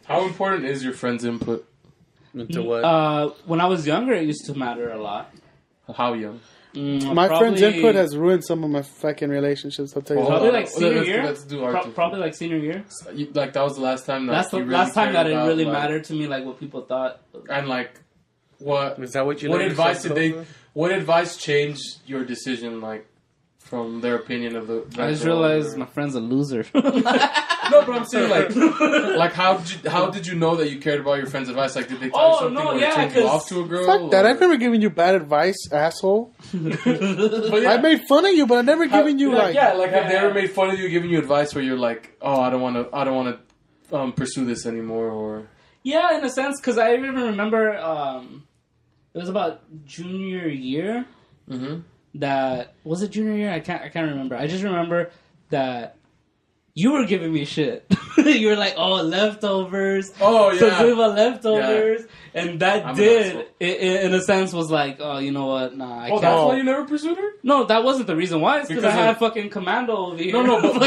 How important is your friend's input? Into what? When I was younger, it used to matter a lot. How young? My friend's input has ruined some of my fucking relationships. I'll tell you. Probably like senior year. Let's do our Probably like senior year. Like that was the last time. That's the last time that it really mattered to me, like what people thought. And like, what is that? What you? What advice did they? What advice changed your decision? Like from their opinion of the. I just realized my friend's a loser. No, but I'm saying like how did you know that you cared about your friend's advice? Like, did they tell you something or turned you off to a girl? Fuck that! I've never given you bad advice, asshole. I made fun of you, but I've never given you have they ever made fun of you, giving you advice where you're like, oh, I don't want to pursue this anymore, or yeah, in a sense, because I even remember it was about junior year. Mm-hmm. That was it. Junior year, I can't remember. I just remember that. You were giving me shit. You were like, "Oh, leftovers." Oh yeah, Sazuba leftovers, and that in a sense, was like, "Oh, you know what? Nah, I can't." That's why you never pursued her? No, that wasn't the reason why. It's because I had fucking commando over here. No, but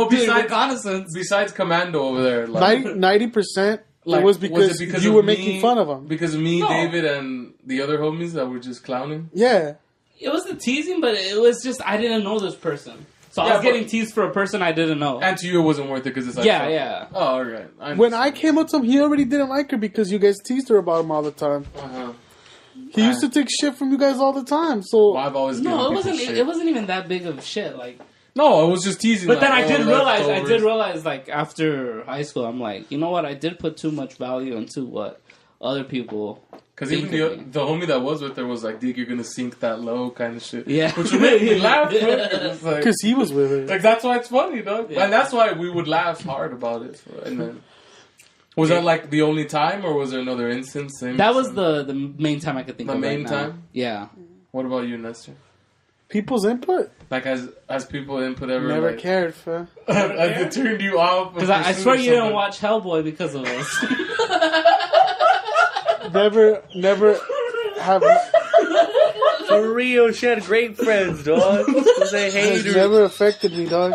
besides reconnaissance, besides commando over there, like 90%, it was because you were making fun of him. Because of me, David, and the other homies that were just clowning. Yeah, it was the teasing, but it was just I didn't know this person. So I was getting teased for a person I didn't know. And to you it wasn't worth it because it's like... Yeah. Oh, alright. When I came up to him, he already didn't like her because you guys teased her about him all the time. Uh-huh. He used to take shit from you guys all the time, so... Well, I've always it wasn't even that big of shit, like... No, it was just teasing. But then I did realize, like, after high school, I'm like, you know what, I did put too much value into what other people... Because even the homie that was with her was like, "Dude, you're gonna sink that low," kind of shit. Yeah, which would make me laugh. Because like, he was with her. Like that's why it's funny, dog. Yeah. And that's why we would laugh hard about it. And then, was that like the only time, or was there another instance? That was the main time I could think of. The main time. Yeah. What about you, Nestor? People's input. Like as people input ever. Never cared, fam. As it turned you off. Because I swear you didn't watch Hellboy because of us. Never have. For real, she had great friends, dog. They hated her. Never affected me, dog.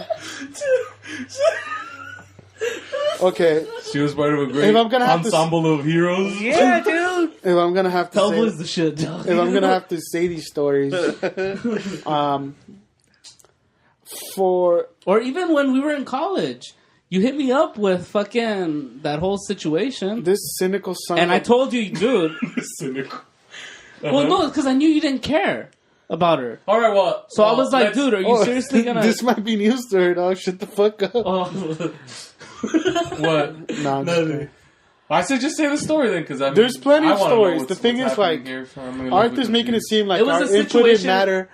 Okay. She was part of a great ensemble of heroes. Yeah, dude. If I'm gonna have to Hellboy's the shit, dog. If I'm gonna have to say these stories, or even when we were in college. You hit me up with fucking that whole situation. This cynical son. And I told you, dude. Cynical. Well, no, because I knew you didn't care about her. All right, well. So I was like, dude, are you seriously gonna... This might be news to her, dog. Shut the fuck up. Oh. What? No, I'm just kidding. I said just say the story then, because there's plenty of stories. The thing is, like, Arthur's making it seem like our input didn't matter.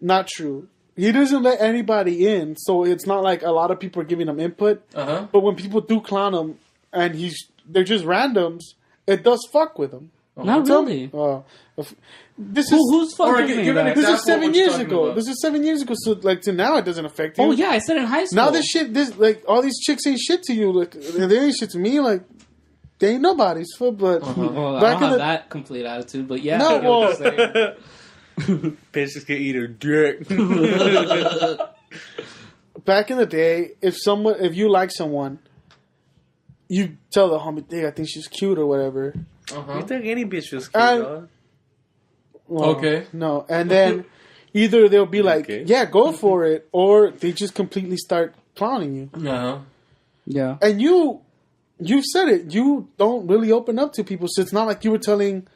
Not true. He doesn't let anybody in, so it's not like a lot of people are giving him input. Uh-huh. But when people do clown him, and they're just randoms, it does fuck with him. Not really. Who's fucking me? This is 7 years ago. This is 7 years ago. So like to now, it doesn't affect you. Oh yeah, I said in high school. Now like all these chicks ain't shit to you. Like they ain't shit to me. Like they ain't nobody's. But well, I don't have that complete attitude. But yeah, no, well, bitches can eat her dick. Back in the day, if you like someone, you tell the homie, "Hey, I think she's cute" or whatever. You think any bitch was cute, dog? Well, okay. No, and then either they'll be like, "Yeah, go for it," or they just completely start clowning you. Uh-huh. Yeah. And you've said it. You don't really open up to people, so it's not like you were telling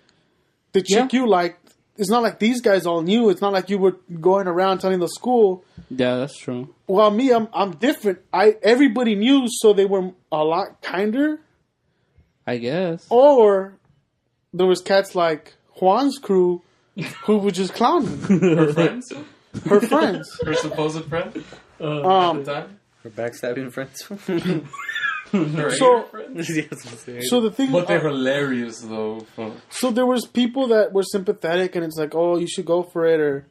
the chick you liked. It's not like these guys all knew. It's not like you were going around telling the school. Yeah, that's true. Well, me, I'm different. Everybody knew, so they were a lot kinder. I guess. Or there was cats like Juan's crew who would just clown him. Her friends? Her friends. Her supposed friend? At the time? Her backstabbing friends. So the thing, but they're hilarious though. So there was people that were sympathetic, and it's like, oh, you should go for it, or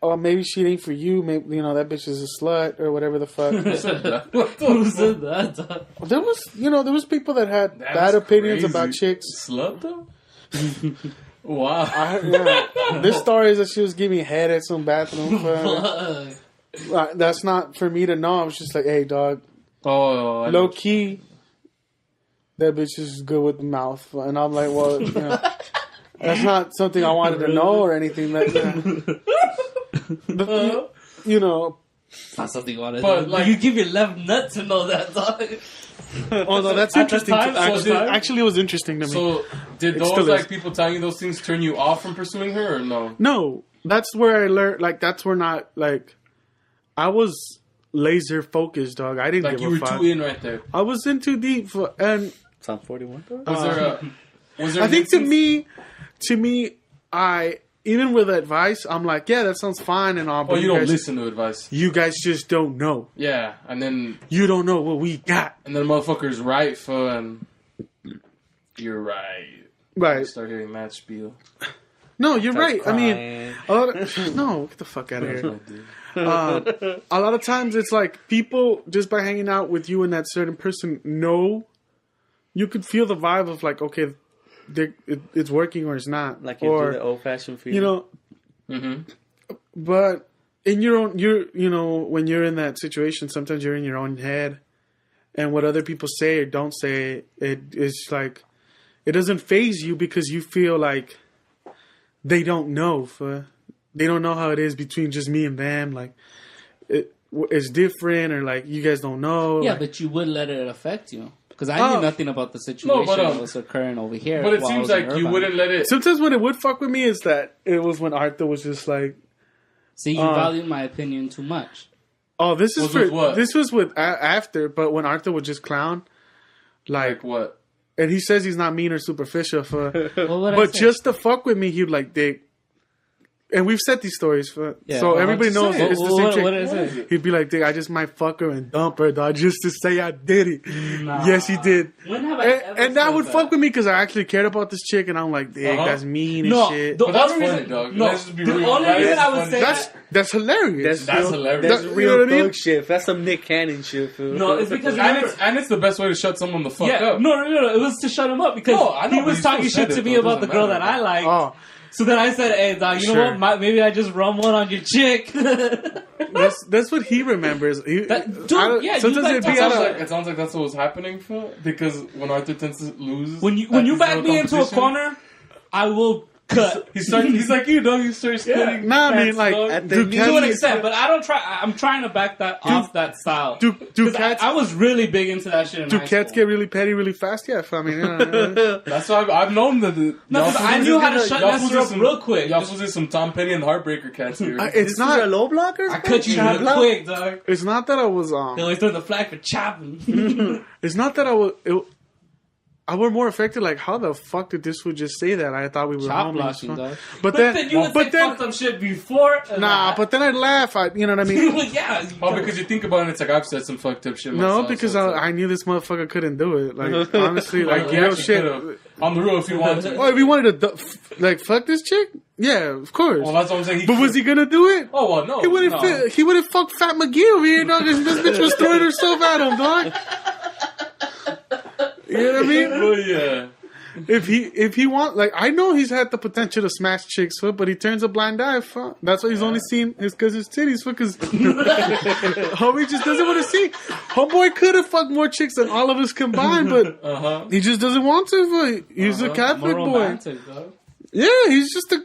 oh, maybe she ain't for you. Maybe that bitch is a slut or whatever the fuck. Who said that? Who said that? There was people that had bad opinions about chicks. Slut though. Wow. This story is that she was giving head at some bathroom. That's not for me to know. I was just like, hey, dog. Oh, low key, that bitch is good with the mouth. And I'm like, well, you know, that's not something I wanted to know or anything like that. But, you know. It's not something you want to But, know. like, you give your left nut to know that, dog. Oh, no, that's At the interesting. time, Actually, it was interesting to me. So, did It those, still like, is. people telling you those things turn you off from pursuing her, or no? No, that's where I learned, like, that's where not, like, I was laser focused, dog. I didn't Like, give you a were fuck. too in right there. I was in too deep, and Psalm 41. Was there I an think instance- to me, even with advice, I'm like, yeah, that sounds fine and all, but Well, you don't guys, listen to advice. you guys just don't know. Yeah, and then You don't know what we got. motherfucker's right for, and you're right. Right. Start hearing that spiel. No, you're right. I mean, Crying. a lot of, no, get the fuck out of here. A lot of times it's like people, just by hanging out with you and that certain person, know, you could feel the vibe of like, okay, it's working or it's not. Like you do the old-fashioned feeling. You know, Mm-hmm. but in your own, you know, when you're in that situation, sometimes you're in your own head, and what other people say or don't say, it is like, it doesn't faze you because you feel like they don't know. They don't know how it is between just me and them. Like, it's different, or like you guys don't know. Yeah, like, but you would let it affect you. Because I knew nothing about the situation that was occurring over here. But it while I seems was in like you Irvine. wouldn't let it. sometimes when it would fuck with me is that it was when Arthur was just like, See, you value my opinion too much. oh, this is Was for with what? this was with after, but when Arthur would just clown, Like what? and he says he's not mean or superficial What would I but say? just to fuck with me, he'd like dig. And we've said these stories, Yeah. so Well, everybody what'd you knows say? it's the same chick. What did I say? He'd be like, "Dig, I just might fuck her and dump her, dog, just to say I did it." Yes, he did. When have I ever And that said would fuck with me because I actually cared about this chick, and I'm like, "Dig, Uh-huh. that's mean No, and shit." the But that's only funny, reason, dog. No, Let's just be the real. only That reason is I would funny. say That's hilarious. That's hilarious. That's That- real you know what I mean? thug shit. That's some Nick Cannon shit, fool. No, it's because And it's the best way to shut someone the fuck yeah, up. no, it was to shut him up because No, I know, he but was you still talking said shit to it, me though. It about the doesn't girl matter. that I liked. Oh, So then I said, "Hey, dog, you know Sure. what? Maybe I just run one on your chick." that's what he remembers. Dude, I don't- yeah, you sometimes guys it'd be It out sounds, of. like, it sounds like that's what was happening for because when Arthur tends to lose, when you at back this me into a competition, corner, I will cut. he's like you, dog. He starts cutting. Nah, I mean, fats, like, dog. at the do knee- To an cats, extent, but I don't try. I'm trying to back that off that style. do 'Cause cats I was really big into that shit. In do high cats school. get really petty really fast? Yeah, I mean, yeah. That's why I've known that. No, 'cause I knew how to shut Nestor up real quick. Y'all supposed to some Tom Petty and Heartbreaker cats here. It's These are not. low blockers? I cut you Chop real block? quick, dog. It's not that I was. They always throw the flag for chopping. It's not that I was. I were more affected. Like, how the fuck did this food just say that? I thought we were Chop homies. blocking, dog. But then you would but say fucked up shit before. nah. But then I'd laugh. You know what I mean? yeah. Oh, because you think about it, it's like I've said some fucked up shit. No, myself, because so it's like, I knew this motherfucker couldn't do it. Like, honestly, like, he real actually shit. could've. On the real, if you want to. Oh, if he wanted to, like, fuck this chick? Yeah, of course. Well, that's what I'm saying. But was he gonna do it? Oh well, no. He wouldn't. no. He wouldn't fuck Fat McGee over here, dog. This bitch was throwing herself at him, dog. You know what I mean? Well, yeah. If he want, like, I know he's had the potential to smash chicks, but he turns a blind eye. Fuck. That's why he's only seen is because his titties. Because homie just doesn't want to see. Homeboy could have fucked more chicks than all of us combined, but he just doesn't want to. He's a Catholic More boy. romantic, dog. Yeah, he's just a.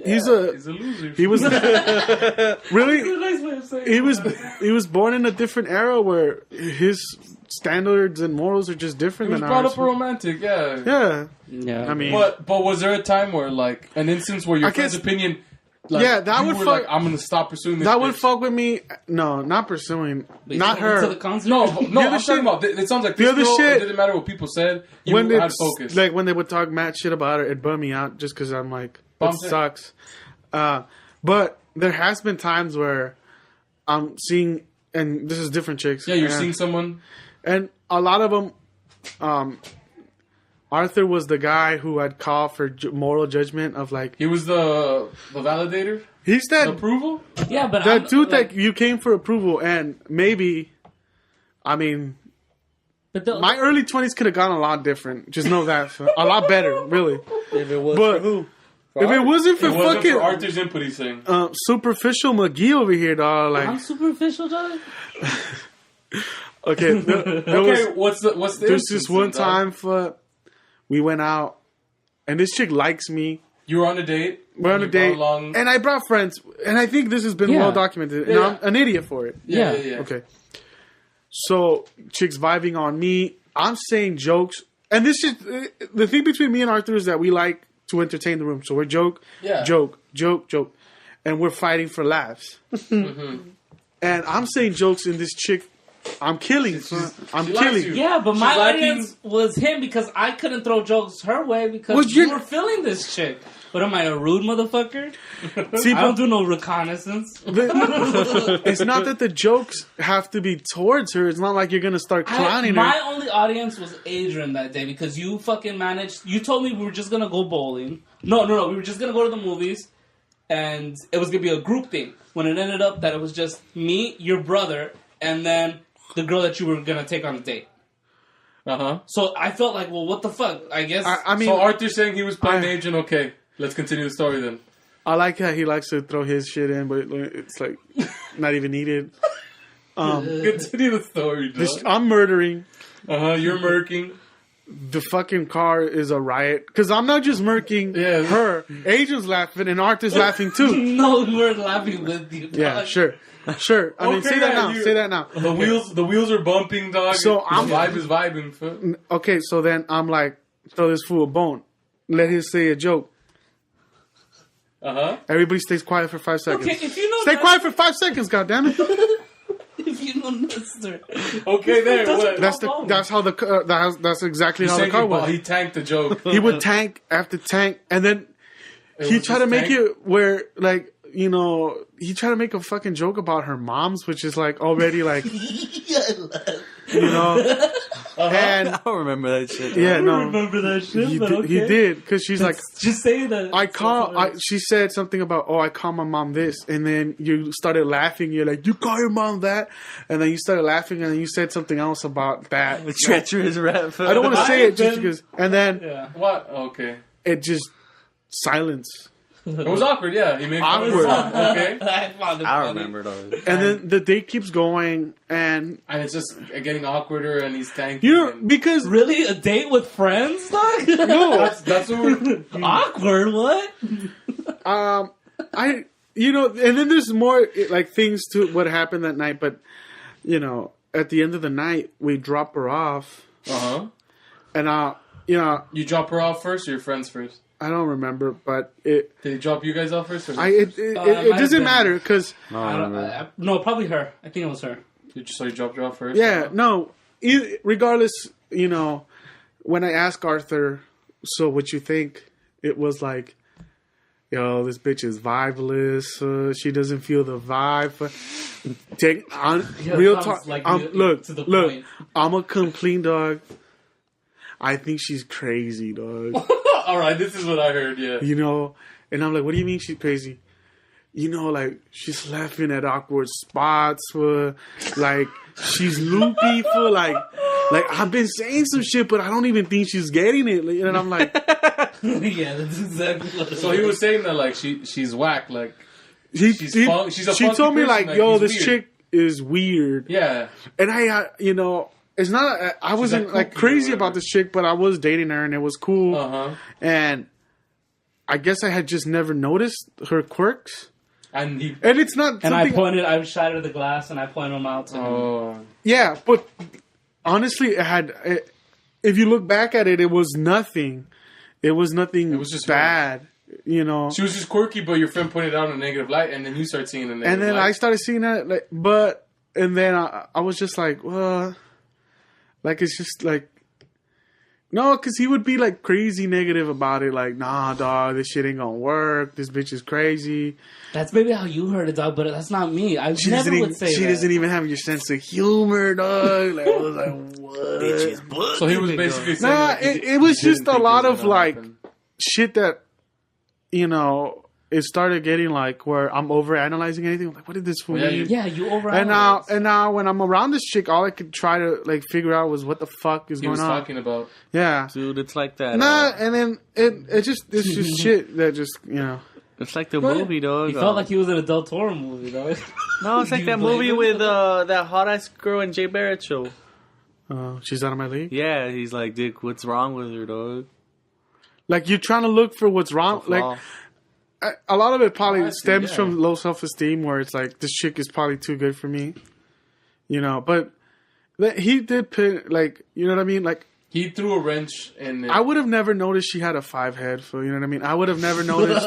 He's a loser. He was really. Nice way of saying He was born in a different era where his standards and morals are just He different was than brought ours. up a romantic, yeah. Yeah, Yeah. I mean, But was there a time where, like, an instance where your I friend's guess- opinion, like, Yeah, that you would were fuck- like, I'm gonna stop pursuing this. that would bitch. fuck with me. No, not pursuing, But you not took him her. To the concert? No, The no, other I'm shit- talking about. It sounds like the this other girl, shit- it didn't matter what people said. You When had it's focus. like when they would talk mad shit about her, it bummed me out just because I'm like, it Bums it. sucks. But there has been times where I'm seeing, and this is different chicks. yeah, you're and- seeing someone. and a lot of them. Arthur was the guy who I'd call for moral judgment of like He was the validator, he's the that approval. Yeah, but that I'm, dude like, that you came for approval, and maybe, I mean, But the, my early 20s could have gone a lot different. Just know that, a lot better, really. If it was But for who? For if it art? wasn't for It wasn't fucking for Arthur's input. He's saying. superficial McGee over here, dog, I'm like superficial, dog. Okay. What's the There's instance this one then, time we went out, and this chick likes me. You were on a date. We're on a date, and I brought friends, and I think this has been well documented, and I'm an idiot for it. Yeah. Okay. So, chick's vibing on me. I'm saying jokes, and this is the thing between me and Arthur is that we like to entertain the room. So we're joke, and we're fighting for laughs. And I'm saying jokes, and this chick, I'm killing. I'm killing. Yeah, but my audience was him because I couldn't throw jokes her way because you were feeling this chick. But am I a rude motherfucker? See, I don't do no reconnaissance. It's not that the jokes have to be towards her. It's not like you're going to start clowning her. My only audience was Adrian that day because you fucking managed. You told me we were just going to go bowling. No. We were just going to go to the movies. And it was going to be a group thing. When it ended up that it was just me, your brother, and then the girl that you were going to take on a date. So I felt like, well, what the fuck? I guess. I mean, so Arthur's saying he was playing agent. Okay, let's continue the story then. I like how he likes to throw his shit in, but it's like not even needed. Continue the story, dog. I'm murdering. You're murking. The fucking car is a riot. Because I'm not just murking her. Agent's laughing and Arthur's laughing too. No, we're laughing with you, dog. Yeah, sure. I mean, say that now. Say that now. The wheels are bumping, dog. So the vibe is vibing. Okay, so then I'm like, throw this fool a bone. Let him say a joke. Everybody stays quiet for 5 seconds. Okay, if you know Stay quiet for 5 seconds, goddammit. If you know Nestor. Okay, there. That's exactly how the car was. He tanked the joke. He would tank after tank, and then he tried to make it where, like, you know, he tried to make a fucking joke about her mom's, which is like already like, you know. And I don't remember that shit. Yeah, no, remember that shit. He did because she's like, just say that. She said something about, I call my mom this, and then you started laughing. You're like, you call your mom that, and then you started laughing, and then you said something else about that. The treacherous rap. I don't want to say it just because, and then what? Okay, it just silence. It was awkward, yeah. He made awkward. Okay. I remember those. And then the date keeps going, and it's just getting awkwarder, and he's tanking. You know, because really a date with friends, dog? No, that's what we're awkward. What? You know, and then there's more like things to what happened that night, but you know, at the end of the night, we drop her off. And you know, you drop her off first, or your friends first? I don't remember, but did he drop you guys off first? Or it doesn't matter because no, probably her. I think it was her. So you dropped her off first? Yeah, no. Regardless, you know, when I asked Arthur, so what you think? It was like, yo, this bitch is vibeless. She doesn't feel the vibe. Real talk. Like look. I'm a come clean, dog. I think she's crazy, dog. All right, this is what I heard, yeah. You know, and I'm like, what do you mean she's crazy? You know, like, she's laughing at awkward spots, like, she's loopy, like, I've been saying some shit, but I don't even think she's getting it. And I'm like... Yeah, that's exactly what it was. So he was saying that, like, she's whack, like, she told me, like, yo, this weird. chick is weird. Yeah. And you know... It's not. I wasn't like crazy about this chick, but I was dating her, and it was cool. And I guess I had just never noticed her quirks. And it's not. And I shattered the glass, and I pointed them out to him. Yeah, but honestly, if you look back at it, it was nothing. It was nothing. It was just bad. You know, she was just quirky, but your friend pointed out in a negative light, and then you started seeing it in a negative light. And then I started seeing that, and then I was just like, well. Like, it's just, like... No, because he would be, like, crazy negative about it. Like, nah, dog, this shit ain't gonna work. This bitch is crazy. That's maybe how you heard it, dog, but that's not me. She doesn't even have your sense of humor, dog. Like, I was like, what? So he was basically saying... Nah, it was just a lot of, like, shit that, you know... It started getting like where I'm overanalyzing anything. I'm like, what did this fool mean? Yeah, you overanalyze. And now when I'm around this chick, all I could try to like figure out was what the fuck is going on. He was talking about. Yeah, dude, it's like that. Nah, and then it's just shit that just, you know. It's like the movie, dog. He felt like he was in a Del Toro movie, dog. No, it's like that movie with that hot ass girl in Jay Barrett show. She's out of my league. Yeah, he's like, Dick, what's wrong with her, dog? Like you're trying to look for what's wrong. Like a lot of it probably stems from low self-esteem, where it's like this chick is probably too good for me, you know. But he did put, like, you know what I mean, like. He threw a wrench in it. I would have never noticed she had a 5 head, fool. You know what I mean? I would have never noticed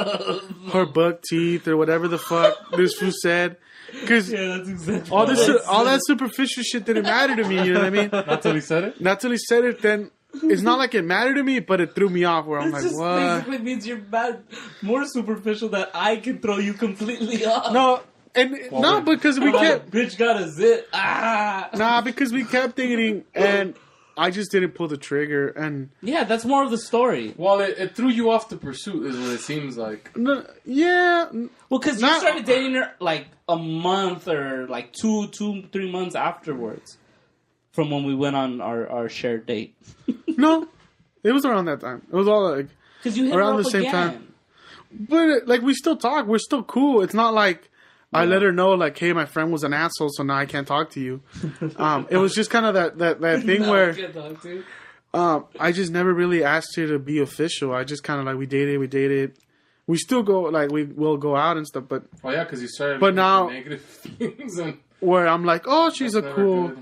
her buck teeth or whatever the fuck this fool said. Because that's exactly all that superficial shit didn't matter to me. You know what I mean? Not till he said it. Not till he said it. Then it's not like it mattered to me, but it threw me off. Where I'm like, just what? Basically means you're more superficial that I can throw you completely off. No. And because we kept. Bitch got a zit. Nah, because we kept dating and. I just didn't pull the trigger, and yeah, that's more of the story. Well, it threw you off the pursuit, is what it seems like. No, yeah. Well, because you started dating her like a month or like 3 months afterwards, from when we went on our shared date. No, it was around that time. It was all like because you hit around her up the same again. time. But like we still talk. We're still cool. It's not like. I let her know, like, hey, my friend was an asshole, so now I can't talk to you. It was just kind of that thing where I just never really asked her to be official. I just kind of, like, we dated. We still go, like, we will go out and stuff, but... Oh, yeah, because you started but now, negative things. And where I'm like, oh, she's a cool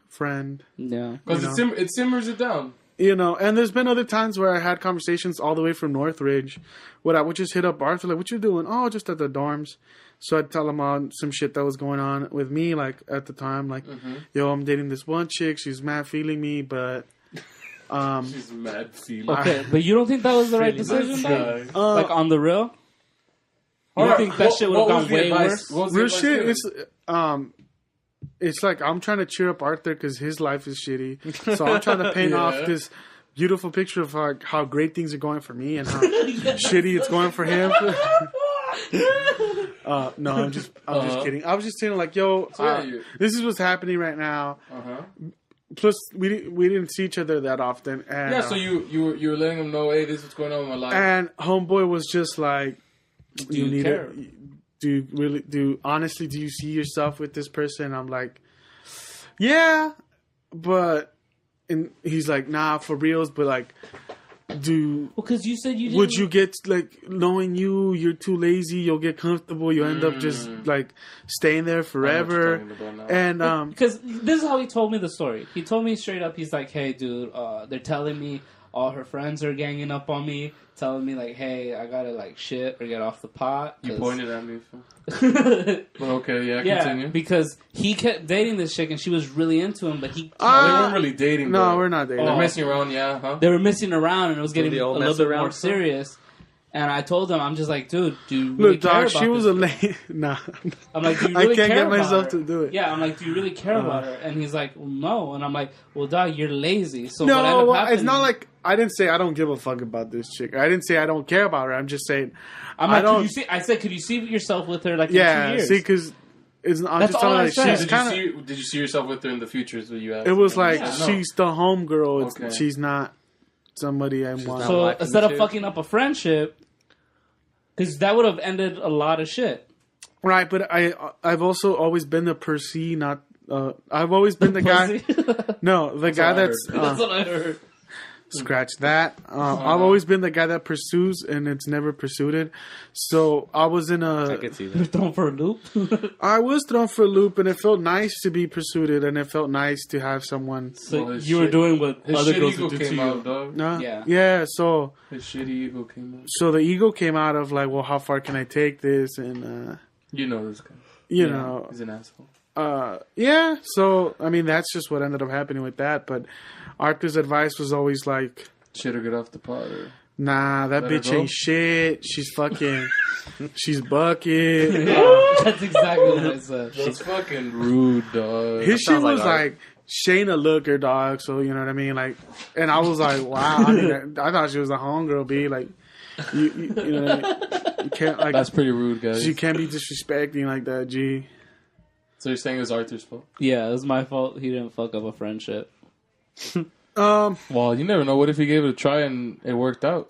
friend. Yeah. Because it simmers it down. You know, and there's been other times where I had conversations all the way from Northridge where I would just hit up Arthur, like, what you doing? Oh, just at the dorms. So I'd tell him on some shit that was going on with me, like, at the time. Like, yo, I'm dating this one chick. She's mad feeling me, but... she's mad feeling. Okay, but you don't think that was the right decision, though? Like, on the real? You don't think that shit would have gone way worse? Real shit, it's like I'm trying to cheer up Arthur because his life is shitty. So I'm trying to paint off this beautiful picture of how great things are going for me and how shitty it's going for him. No, I'm just kidding. I was just saying, like, yo, this is what's happening right now. Plus, we didn't see each other that often. And, so you were letting him know, hey, this is what's going on in my life. And homeboy was just like, do you care? Do you see yourself with this person? I'm like, yeah, but, and he's like, nah, for reals, but like, because you said you didn't. Would you get, like, knowing you're too lazy, you'll get comfortable, you'll end up just, like, staying there forever. And, because this is how he told me the story. He told me straight up, he's like, hey, dude, they're telling me all her friends are ganging up on me, telling me, like, hey, I gotta, like, shit or get off the pot. You pointed at me. But okay, continue. Because he kept dating this chick and she was really into him, but they weren't really dating. No, we're not dating. They're messing around, huh? They were messing around and it was getting a little bit more serious. And I told him, I'm just like, dude, do you really care about she was this? Nah. I'm like, do you really care about her? I can't get myself to do it. Yeah, I'm like, do you really care about her? And he's like, well, no. And I'm like, well, dog, you're lazy. So no, it's not like I didn't say I don't give a fuck about this chick. I didn't say I don't care about her. I'm just saying I said, could you see yourself with her like in 2 years? See, because I'm just telling her she's kind of. Did you see yourself with her in the future? Is what you asked. It was like she's the homegirl. Okay. She's not somebody I want. So instead of fucking up a friendship, because that would have ended a lot of shit. Right, but I've also always been the Percy, not. I've always been the guy. No, the guy that's. That's what I heard. Scratch that. I've always been the guy that pursues, and it's never pursued. So I was in a. I could see that. You're thrown for a loop. I was thrown for a loop, and it felt nice to be pursued, and it felt nice to have someone. So you were doing what other girls would do to you. Out, dog. Yeah. So his shitty ego came out. So the ego came out of like, well, how far can I take this? And you know this guy. You know, he's an asshole. Yeah. So I mean, that's just what ended up happening with that, but. Arthur's advice was always like... Shit or get off the pot or... Nah, that bitch ain't shit. She's fucking... she's bucket. That's exactly what I said. That's fucking rude, dog. His shit was like Shayna Looker, dog. So, you know what I mean? Like... And I was like, wow. I mean, I thought she was a homegirl, B. Like... You know... You can't, like... That's pretty rude, guys. You can't be disrespecting like that, G. So you're saying it was Arthur's fault? Yeah, it was my fault. He didn't fuck up a friendship. Well, you never know. What if he gave it a try and it worked out?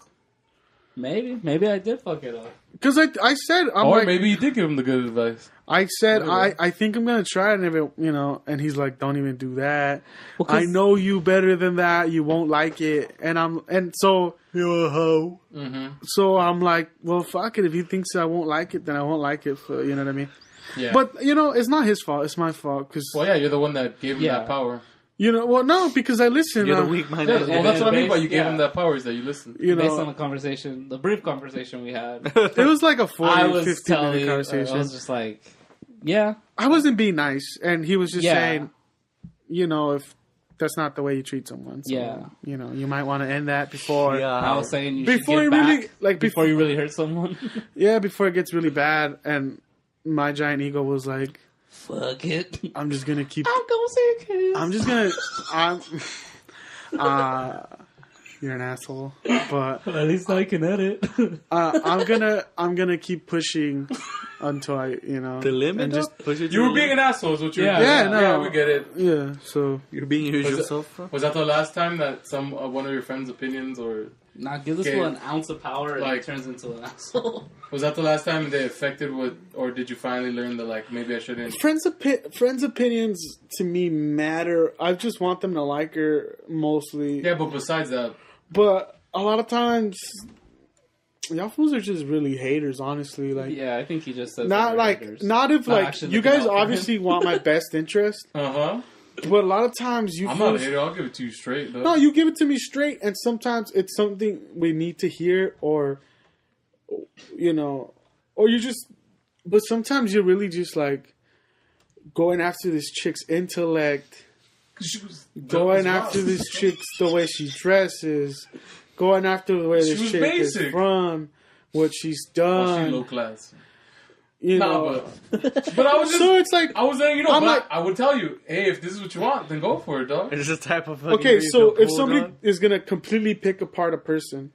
Maybe I did fuck it up. Because I said, or maybe you did give him the good advice. I said, I think I'm going to try it, and if it, and he's like, don't even do that. Well, I know you better than that. You won't like it. And so, You're a hoe. Mm-hmm. so I'm like, well, fuck it. If he thinks I won't like it, then I won't like it. You know what I mean? Yeah. But, it's not his fault. It's my fault. Cause, Well, yeah, you're the one that gave him that power. well, no, because I listen. You're the weak-minded. Well, that's what I mean by you gave yeah. him that power, is that you listened. Based on the brief conversation we had, it was like a 40, I was 15 telling minute you, conversation. I was just like, yeah. I wasn't being nice, and he was just Yeah. saying, if that's not the way you treat someone, so, Yeah. you might want to end that before, I was saying you before should you get really back like before you really hurt someone. before it gets really bad. And my giant ego was like, Fuck it. I'm just gonna keep. I'm gonna say a kiss. I'm just gonna. You're an asshole, but At least I can edit. I'm gonna keep pushing until I, The limit, and just push it to You were the being an limit. asshole, is what you were Yeah. doing. Yeah, no. Yeah, we get it. yeah. So You're being yourself, bro. Was that the last time that one of your friends' opinions, or Now give this Okay. one an ounce of power and Like- it turns into an asshole. was that the last time they affected or did you finally learn that, like, maybe I shouldn't? friends' opinions to me matter. I just want them to like her mostly. Yeah, but besides that, But a lot of times, y'all fools are just really haters. Honestly, like. Yeah, I think he just says Not that like, haters. not if Not like actually you looking guys out for him. obviously want my best interest, but a lot of times you I'm fools- not a hater. I'll give it to you straight, though. no, you give it to me straight, and sometimes it's something we need to hear, or or you just. But sometimes you're really just like going after this chick's intellect, going after this chick's the way she dresses, going after the way She this was chick basic. is from, what she's Well, done. she low class. You Nah, know, but I was just. so it's like I was saying, I'm but like- I would tell you, hey, if this is what you want, then go for it, dog. It's the type of okay. So if somebody is gonna completely pick apart a person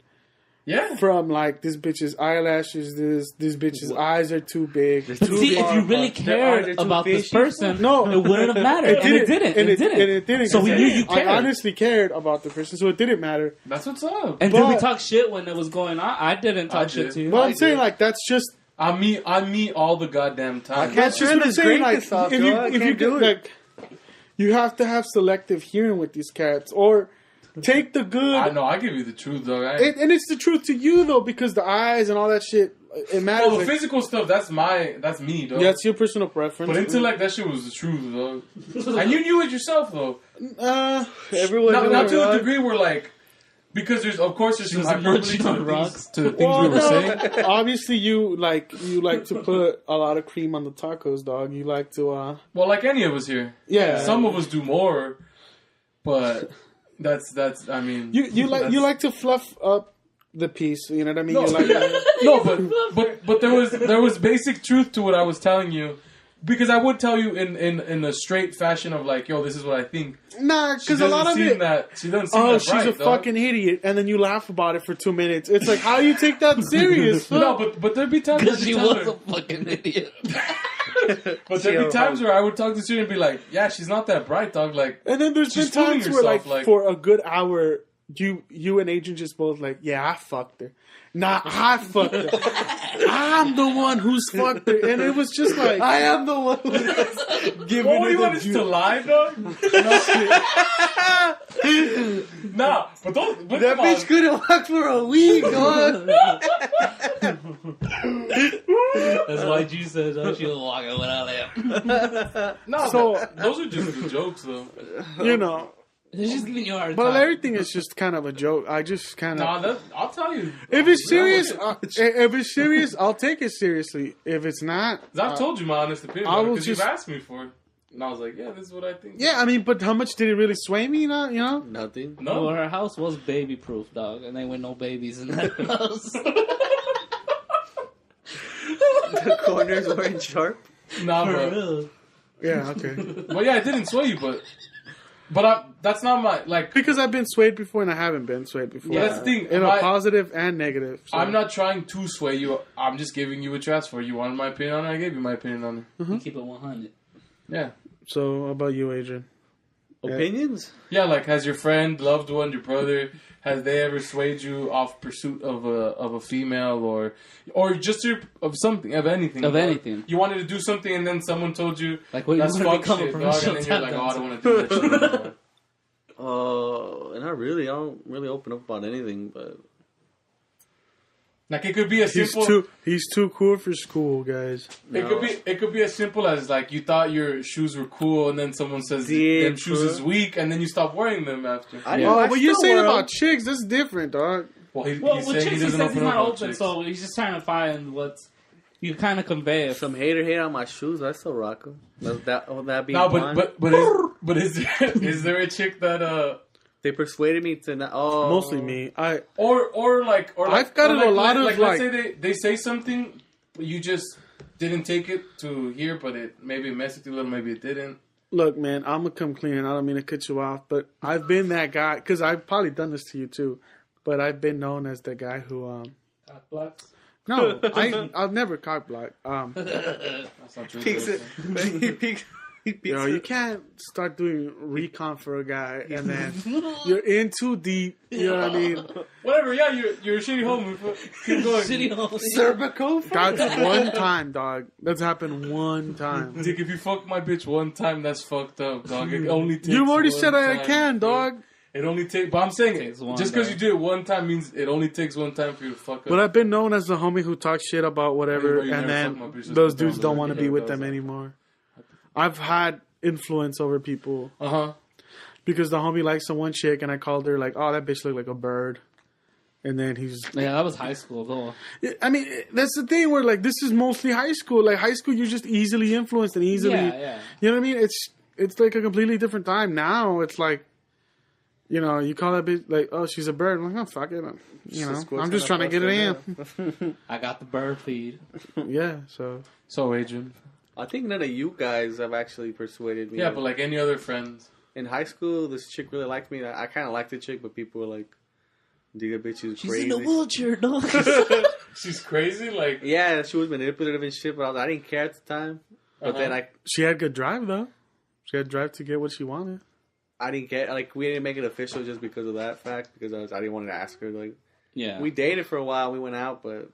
Yeah. from like this bitch's eyelashes, this bitch's eyes are too big. They're But too see, if far you really apart. cared They're too about this fishy. person, No. it wouldn't have mattered. And it didn't. And it didn't. So we knew you cared. I honestly cared about the person, so it didn't matter. That's what's up. And did we But- talk shit when it was going on? I didn't talk I shit did. to you. But I'm saying like that's just I meet all the goddamn time. that's just what I'm this saying. Like greatness off, if yo. you I if you can't do could, it. like you have to have selective hearing with these cats, or take the good. I know. I give you the truth, dog. And it's the truth to you though, because the eyes and all that shit, it matters. Well, the like, physical stuff, that's me, dog. that's your personal preference. But intellect, that shit was the truth, dog. And you knew it yourself, though. Everyone Not to the dog. degree where, like, because there's some was hyperbole munching on rocks. to the things we were saying. Obviously, you like to put a lot of cream on the tacos, dog. You like to, Well, like any of us here. yeah. Some of us do more, but that's. I mean, you like to fluff up the piece. You know what I mean? No, You like, no, but there was basic truth to what I was telling you, because I would tell you in a straight fashion of like, yo, this is what I think. nah, She because a lot of doesn't seem it. that. She doesn't seem Oh, that she's bright, a dog. fucking idiot, and then you laugh about it for 2 minutes. It's like, how do you take that serious? No, but there'd be times. Because I'd she tell was her- a fucking idiot. But there'd be times where I would talk to her and be like, yeah, she's not that bright, dog. Like, And then there's been She's fooling times where, like, herself, like- for a good hour, you and Agent just both like, yeah, I fucked her. Nah, I fucked her. I'm the one who's fucked her. And it was just like, I am the one who's giving what her do you the want us juice. to lie, dog? Nah, but don't. But That come bitch on. couldn't walk for a week, dog. That's why you said she was walking without him. No, So- those are just the jokes, though. You know. She's giving you a hard But time. everything is just kind of a joke. I just kind of... Nah, I'll tell you. If it's You know serious, what? if it's serious, I'll take it seriously. If it's not, 'Cause I've told you my honest opinion I will because you've just- asked me for it. And I was like, yeah, this is what I think. yeah, I mean, but how much did it really sway me? You know? Nothing. No. Well, her house was baby proof, dog, and there were no babies in that house. The corners weren't sharp. Nah, For but, real. Yeah, okay. but yeah, it didn't sway you, but that's not my, like, Because I've been swayed before and I haven't been swayed before. Yeah, that's the thing. In a positive and negative. So. I'm not trying to sway you. I'm just giving you what you asked for. You wanted my opinion on it, I gave you my opinion on it. You keep it 100. Yeah. So, how about you, Adrian? Opinions? Yeah, like has your friend, loved one, your brother, has they ever swayed you off pursuit of a female or just of something, of anything? Of anything. You wanted to do something and then someone told you Like, well, that's you want fuck to become shit, a dog, professional and then you're like, tap oh, I dancer. don't want to do that shit anymore. Not really. I don't really open up about anything, but Like it could be a simple. He's too cool for school, guys. It could be as simple as like you thought your shoes were cool, and then someone says them shoes is weak, and then you stop wearing them after. What you're saying about chicks, that's different, dog. Well, he's Well, with saying chicks, he he doesn't says he's open up not on open, chicks. so he's just trying to find what's... You kind of convey it. some hater hate on my shoes. I still rock them. Would that be No, fine? but is there a chick that They persuaded me to not. Oh, Mostly me. or like I've gotten a lot of, let's say they say something, but you just didn't take it to hear, but it maybe messed with you a little, maybe it didn't. Look, man, I'm gonna come clean. I don't mean to cut you off, but I've been that guy because I've probably done this to you too. But I've been known as the guy who No, I've never cock blocked. That's not true. Peeks it. He peeks. You can't start doing recon for a guy and then you're in too deep. You know what I mean? Whatever. Yeah, you're a shitty homie. Keep going. Shitty hole. Cervical. That's one time, dog. That's happened one time. Dick, if you fuck my bitch one time, that's fucked up, dog. It only takes. You've already one said I time, can, bro. dog. It only takes. But I'm saying Takes one, just because dog. you do it one time means it only takes one time for you to fuck up. But I've been known as the homie who talks shit about whatever, Hey, bro, you and never fucked my then bitch, just those put down dudes the don't want to record, be with that them was it. anymore. I've had influence over people because the homie likes some one chick, and I called her like, "Oh, that bitch looked like a bird," and then he's. Yeah, that was high school, though. I mean, that's the thing where like this is mostly high school. Like high school, you're just easily influenced and easily. Yeah. You know what I mean? It's like a completely different time now. It's like. You know, you call that bitch like, oh, she's a bird. I'm like, oh, fuck it. You know, I'm just trying to get it in. I got the bird feed. Yeah, so. So, Adrian. I think none of you guys have actually persuaded me. Yeah, but like any other friends. In high school, this chick really liked me. I kind of liked the chick, but people were like, "Dude, that bitch is crazy." She's in a wheelchair, dog. She's crazy, like. Yeah, she was manipulative and shit, but I didn't care at the time. But then She had good drive, though. She had drive to get what she wanted. I didn't get, like, we didn't make it official just because of that fact, because I didn't want to ask her. Like, Yeah. we dated for a while, we went out, but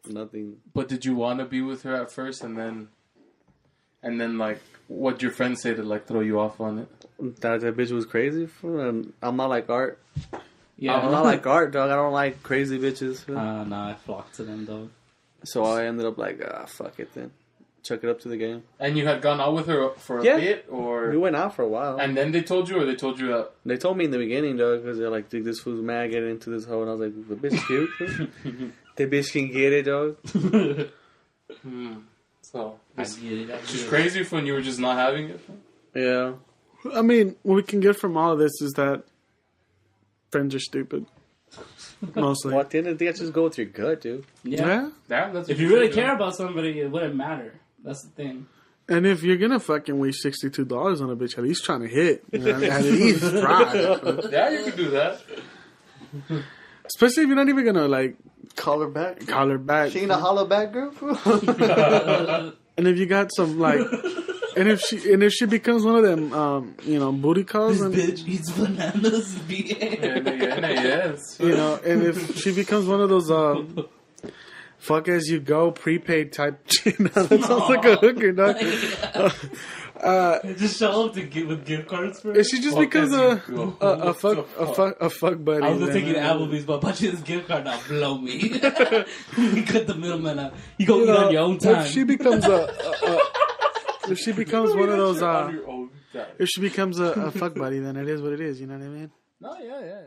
nothing. But did you want to be with her at first, and then like, what your friends say to like throw you off on it? That bitch was crazy. I'm not like Art. Yeah. I'm not like Art, dog. I don't like crazy bitches. Nah, I flocked to them, dog. So I ended up like, fuck it then. Chuck it up to the game. And you had gone out with her for a Yeah. bit, or We went out for a while. and then they told you, or they told you that. They told me in the beginning, though, because they're like, dude, this fool's mad getting into this hoe. And I was like, the bitch cute. The bitch can get it, dog. So I get it. she's crazy when you were just not having it. Yeah. I mean, what we can get from all of this is that friends are stupid. Mostly. Well, at the end of the day, just go with your gut, dude. Yeah. Yeah, that's If you really care about somebody, it wouldn't matter. That's the thing. And if you're gonna fucking waste $62 on a bitch, at least trying to hit. You know, at least try. Yeah, you could do that. Especially if you're not even gonna like Call her back. call her back. She ain't a hollow back girl. And if you got some like, and if she becomes one of them, booty calls, and Bitch eats bananas. Yes. you know, and if she becomes one of those fuck as you go prepaid type, that sounds like a hooker, dog. Just show up with gift cards for. If she just becomes a fuck buddy, I was gonna then, take you to Applebee's, but I you this gift card now. Blow me. You cut the middleman out. You go eat on your own time. If she becomes if she becomes one of those, On your own time. if she becomes a fuck buddy, then it is what it is. You know what I mean? No, yeah.